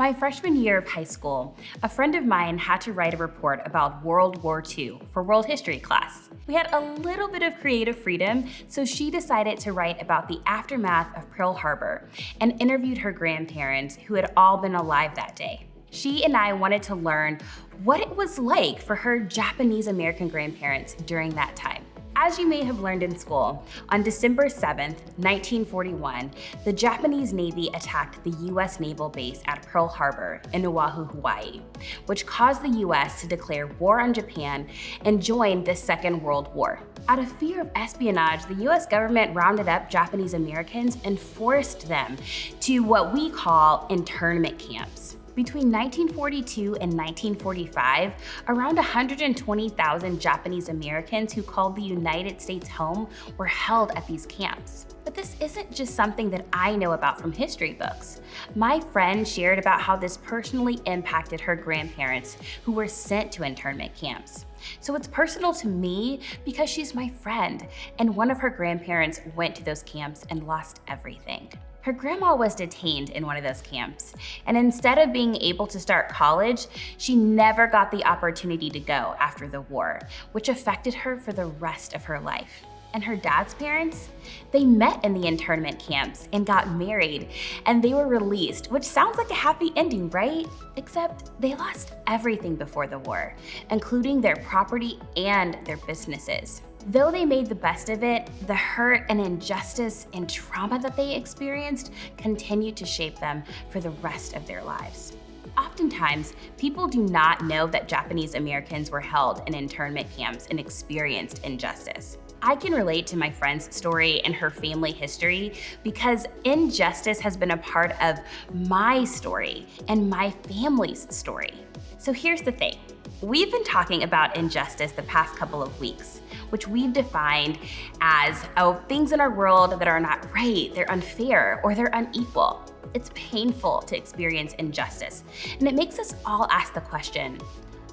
My freshman year of high school, a friend of mine had to write a report about World War II for world history class. We had a little bit of creative freedom, so she decided to write about the aftermath of Pearl Harbor and interviewed her grandparents who had all been alive that day. She and I wanted to learn what it was like for her Japanese American grandparents during that time. As you may have learned in school, on December 7th, 1941, the Japanese Navy attacked the US naval base at Pearl Harbor in Oahu, Hawaii, which caused the US to declare war on Japan and join the Second World War. Out of fear of espionage, the US government rounded up Japanese Americans and forced them to what we call internment camps. Between 1942 and 1945, around 120,000 Japanese Americans who called the United States home were held at these camps. But this isn't just something that I know about from history books. My friend shared about how this personally impacted her grandparents who were sent to internment camps. So it's personal to me because she's my friend, and one of her grandparents went to those camps and lost everything. Her grandma was detained in one of those camps, and instead of being able to start college, she never got the opportunity to go after the war, which affected her for the rest of her life. And her dad's parents? They met in the internment camps and got married, and they were released, which sounds like a happy ending, right? Except they lost everything before the war, including their property and their businesses. Though they made the best of it, the hurt and injustice and trauma that they experienced continued to shape them for the rest of their lives. Oftentimes, people do not know that Japanese Americans were held in internment camps and experienced injustice. I can relate to my friend's story and her family history because injustice has been a part of my story and my family's story. So here's the thing. We've been talking about injustice the past couple of weeks, which we've defined as things in our world that are not right, they're unfair, or they're unequal. It's painful to experience injustice, and it makes us all ask the question,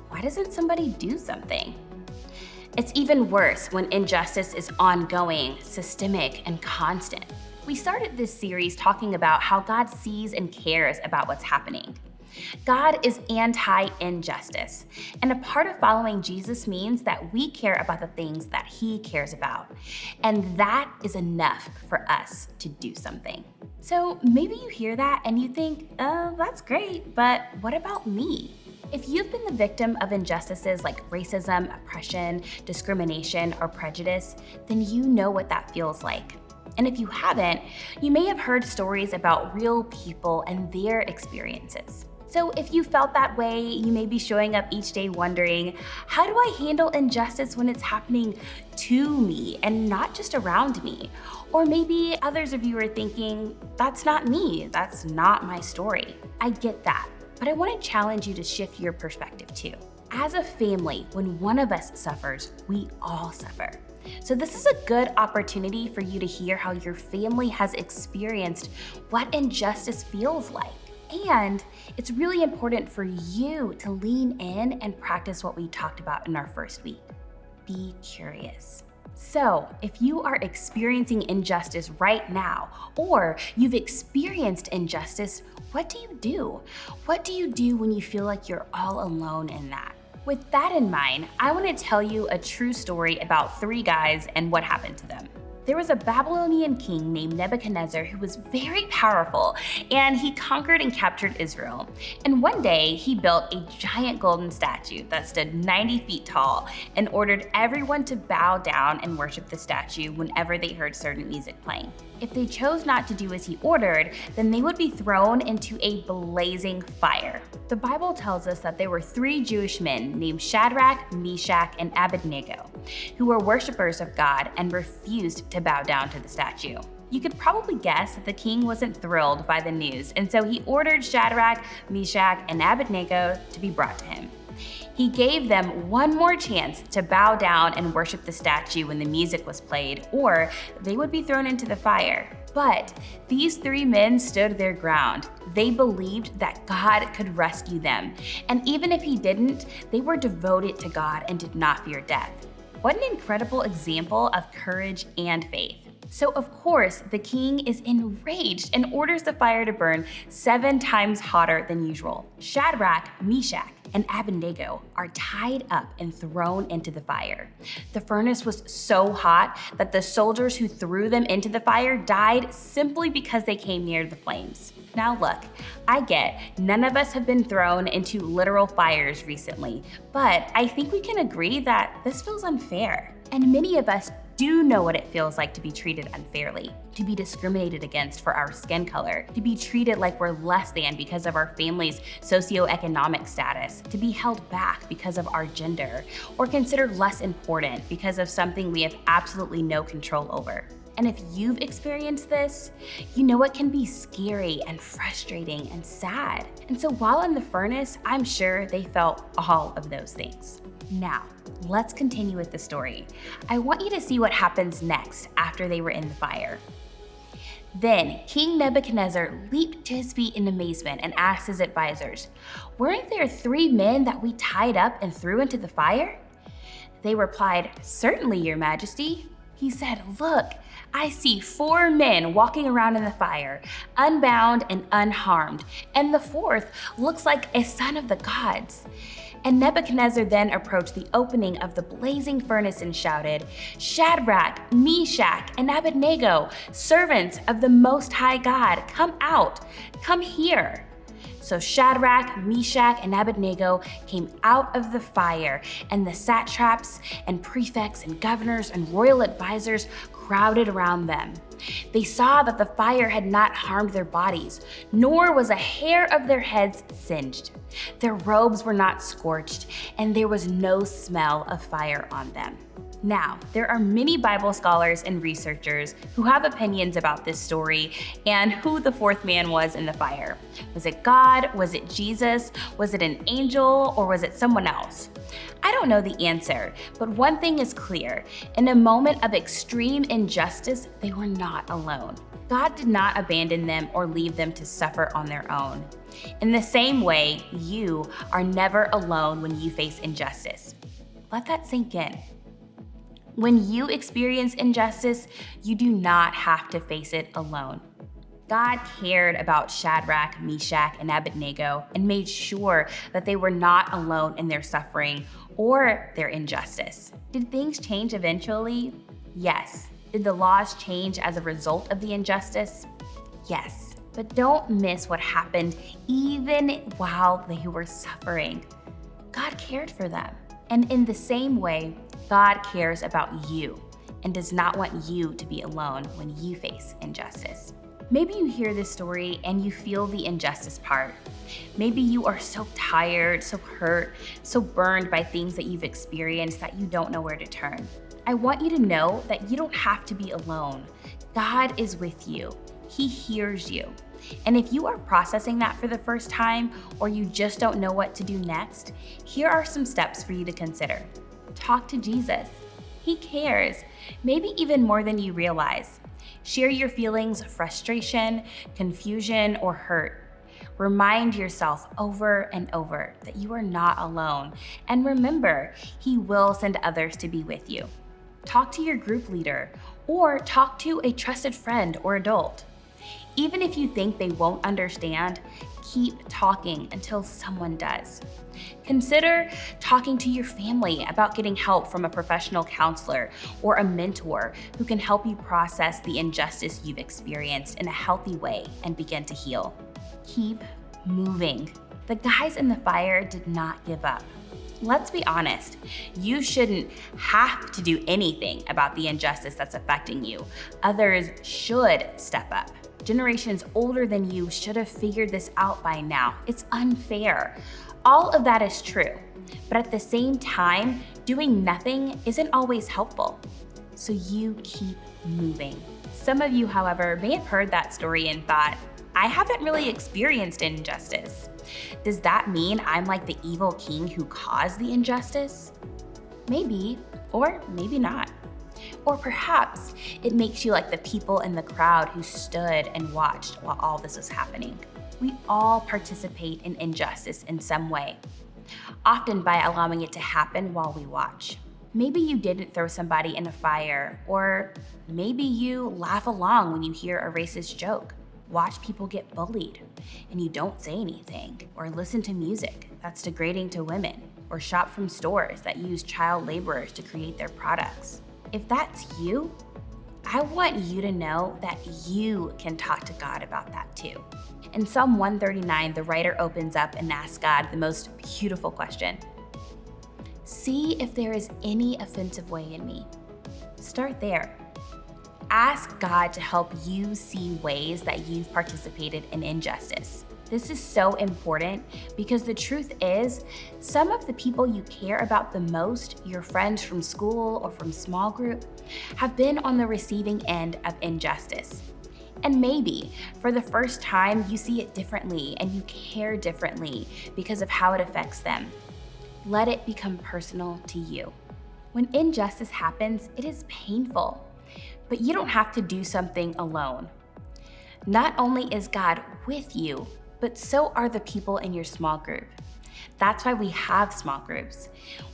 why doesn't somebody do something? It's even worse when injustice is ongoing, systemic, and constant. We started this series talking about how God sees and cares about what's happening. God is anti-injustice, and a part of following Jesus means that we care about the things that He cares about, and that is enough for us to do something. So maybe you hear that and you think, oh, that's great, but what about me? If you've been the victim of injustices like racism, oppression, discrimination, or prejudice, then you know what that feels like. And if you haven't, you may have heard stories about real people and their experiences. So if you felt that way, you may be showing up each day wondering, how do I handle injustice when it's happening to me and not just around me? Or maybe others of you are thinking, that's not me, that's not my story. I get that, but I want to challenge you to shift your perspective too. As a family, when one of us suffers, we all suffer. So this is a good opportunity for you to hear how your family has experienced what injustice feels like. And it's really important for you to lean in and practice what we talked about in our first week. Be curious. So if you are experiencing injustice right now, or you've experienced injustice, what do you do? What do you do when you feel like you're all alone in that? With that in mind, I want to tell you a true story about 3 guys and what happened to them. There was a Babylonian king named Nebuchadnezzar who was very powerful, and he conquered and captured Israel. And one day, he built a giant golden statue that stood 90 feet tall and ordered everyone to bow down and worship the statue whenever they heard certain music playing. If they chose not to do as he ordered, then they would be thrown into a blazing fire. The Bible tells us that there were 3 Jewish men named Shadrach, Meshach, and Abednego, who were worshipers of God and refused to bow down to the statue. You could probably guess that the king wasn't thrilled by the news, and so he ordered Shadrach, Meshach, and Abednego to be brought to him. He gave them one more chance to bow down and worship the statue when the music was played, or they would be thrown into the fire. But these 3 men stood their ground. They believed that God could rescue them, and even if He didn't, they were devoted to God and did not fear death. What an incredible example of courage and faith. So of course, the king is enraged and orders the fire to burn 7 times hotter than usual. Shadrach, Meshach, and Abednego are tied up and thrown into the fire. The furnace was so hot that the soldiers who threw them into the fire died simply because they came near the flames. Now look, I get none of us have been thrown into literal fires recently, but I think we can agree that this feels unfair. And many of us do know what it feels like to be treated unfairly, to be discriminated against for our skin color, to be treated like we're less than because of our family's socioeconomic status, to be held back because of our gender, or considered less important because of something we have absolutely no control over. And if you've experienced this, you know it can be scary and frustrating and sad. And so while in the furnace, I'm sure they felt all of those things. Now, let's continue with the story. I want you to see what happens next after they were in the fire. Then King Nebuchadnezzar leaped to his feet in amazement and asked his advisors, "Weren't there 3 men that we tied up and threw into the fire?" They replied, "Certainly, Your Majesty." He said, "Look, I see 4 men walking around in the fire, unbound and unharmed, and the 4th looks like a son of the gods." And Nebuchadnezzar then approached the opening of the blazing furnace and shouted, "Shadrach, Meshach, and Abednego, servants of the Most High God, come out, come here." So Shadrach, Meshach, and Abednego came out of the fire, and the satraps and prefects and governors and royal advisors crowded around them. They saw that the fire had not harmed their bodies, nor was a hair of their heads singed. Their robes were not scorched, and there was no smell of fire on them. Now, there are many Bible scholars and researchers who have opinions about this story and who the 4th man was in the fire. Was it God? Was it Jesus? Was it an angel? Or was it someone else? I don't know the answer, but one thing is clear. In a moment of extreme injustice, they were not alone. God did not abandon them or leave them to suffer on their own. In the same way, you are never alone when you face injustice. Let that sink in. When you experience injustice, you do not have to face it alone. God cared about Shadrach, Meshach, and Abednego and made sure that they were not alone in their suffering or their injustice. Did things change eventually? Yes. Did the laws change as a result of the injustice? Yes. But don't miss what happened even while they were suffering. God cared for them. And in the same way, God cares about you and does not want you to be alone when you face injustice. Maybe you hear this story and you feel the injustice part. Maybe you are so tired, so hurt, so burned by things that you've experienced that you don't know where to turn. I want you to know that you don't have to be alone. God is with you. He hears you. And if you are processing that for the first time, or you just don't know what to do next, here are some steps for you to consider. Talk to Jesus. He cares, maybe even more than you realize. Share your feelings of frustration, confusion, or hurt. Remind yourself over and over that you are not alone. And remember, He will send others to be with you. Talk to your group leader, or talk to a trusted friend or adult. Even if you think they won't understand, keep talking until someone does. Consider talking to your family about getting help from a professional counselor or a mentor who can help you process the injustice you've experienced in a healthy way and begin to heal. Keep moving. The guys in the fire did not give up. Let's be honest, you shouldn't have to do anything about the injustice that's affecting you. Others should step up. Generations older than you should have figured this out by now. It's unfair. All of that is true, but at the same time, doing nothing isn't always helpful. So you keep moving. Some of you, however, may have heard that story and thought, I haven't really experienced injustice. Does that mean I'm like the evil king who caused the injustice? Maybe, or maybe not. Or perhaps it makes you like the people in the crowd who stood and watched while all this was happening. We all participate in injustice in some way, often by allowing it to happen while we watch. Maybe you didn't throw somebody in a fire, or maybe you laugh along when you hear a racist joke. Watch people get bullied and you don't say anything, or listen to music that's degrading to women, or shop from stores that use child laborers to create their products. If that's you, I want you to know that you can talk to God about that too. In Psalm 139, the writer opens up and asks God the most beautiful question. See if there is any offensive way in me. Start there. Ask God to help you see ways that you've participated in injustice. This is so important because the truth is, some of the people you care about the most, your friends from school or from small group, have been on the receiving end of injustice. And maybe for the first time, you see it differently and you care differently because of how it affects them. Let it become personal to you. When injustice happens, it is painful, but you don't have to do something alone. Not only is God with you, but so are the people in your small group. That's why we have small groups.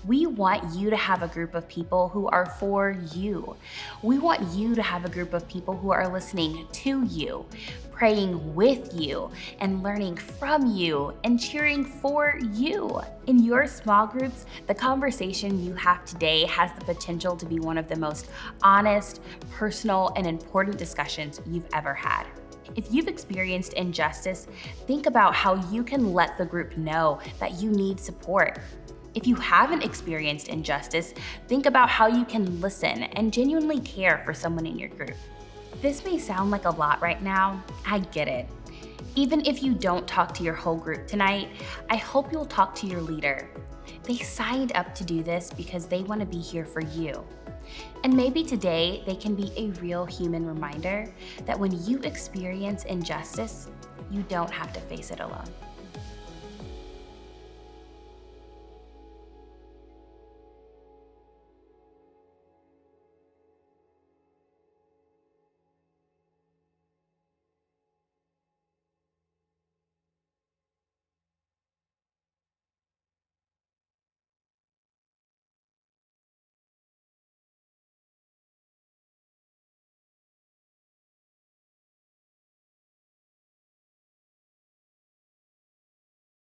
We want you to have a group of people who are for you. We want you to have a group of people who are listening to you, praying with you, and learning from you, and cheering for you. In your small groups, the conversation you have today has the potential to be one of the most honest, personal, and important discussions you've ever had. If you've experienced injustice, think about how you can let the group know that you need support. If you haven't experienced injustice, think about how you can listen and genuinely care for someone in your group. This may sound like a lot right now. I get it. Even if you don't talk to your whole group tonight, I hope you'll talk to your leader. They signed up to do this because they want to be here for you. And maybe today they can be a real human reminder that when you experience injustice, you don't have to face it alone.